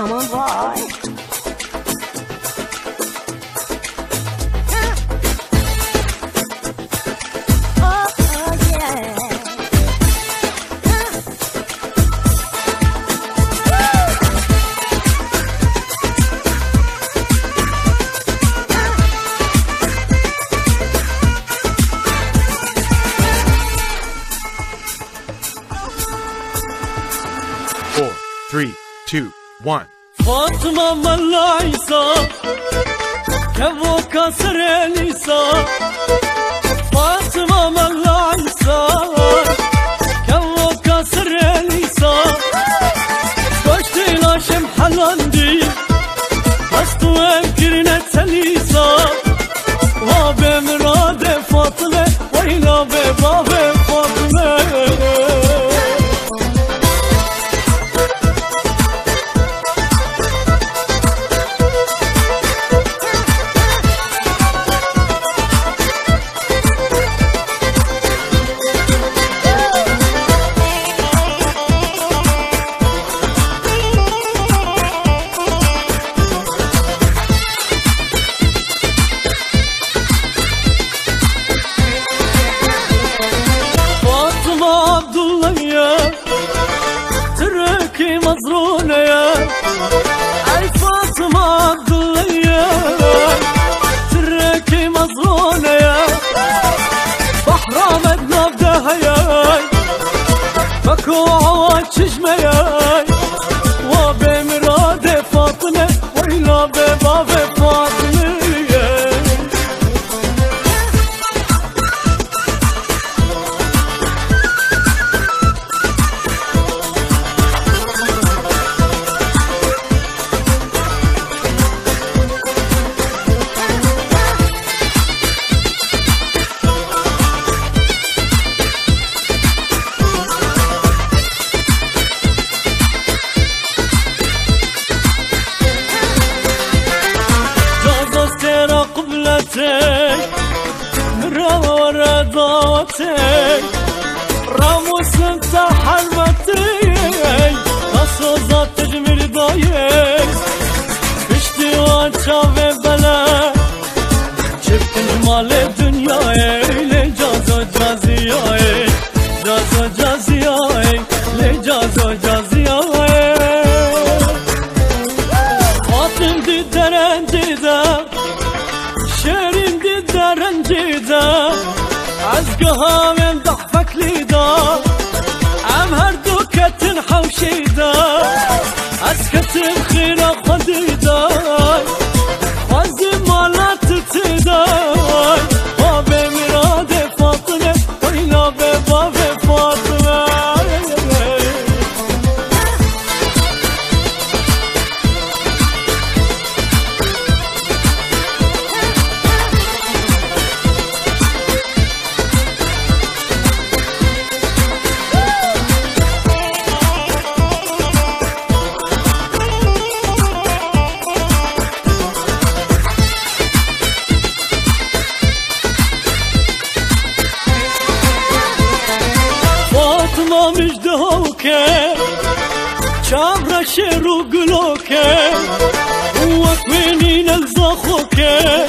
aman vay. Four, three, two, one. فاطمة ملايسا كفوكا سرينيسا فاطمة ملايسا كفوكا سرينيسا كشتي لاشم حلاندي بستو امكرنا تليسا وابي مراد فاطمة ويلا بباب فاطمة تركي مزرونة يا أي فاطمة عبد الله يا تركي مزرونة يا بحر مدنا بدها يا فكو عواد شجمة يا وابي مراد فاطمة ويلا بباب فاطمة مرة ضوتك راموس انت حرمتي نصوصات تجميل ضايق بشتي وانشافي بلا شفت جمال الدنيا لجازو جازياي جازو جازياي لجازو جازياي فاطم دي درن جدا شيرين دي درن جدا عزقها من ضحفك ليدا عم هردو كتن حوشيدا عزكت الخيرة خديدا خزي مالات تتدا بابي مراد فاطمة ويلا ببابي فاطمة فاطمة مجدهوكي شابرا شيرو قلوكي وكويني نلزخوكي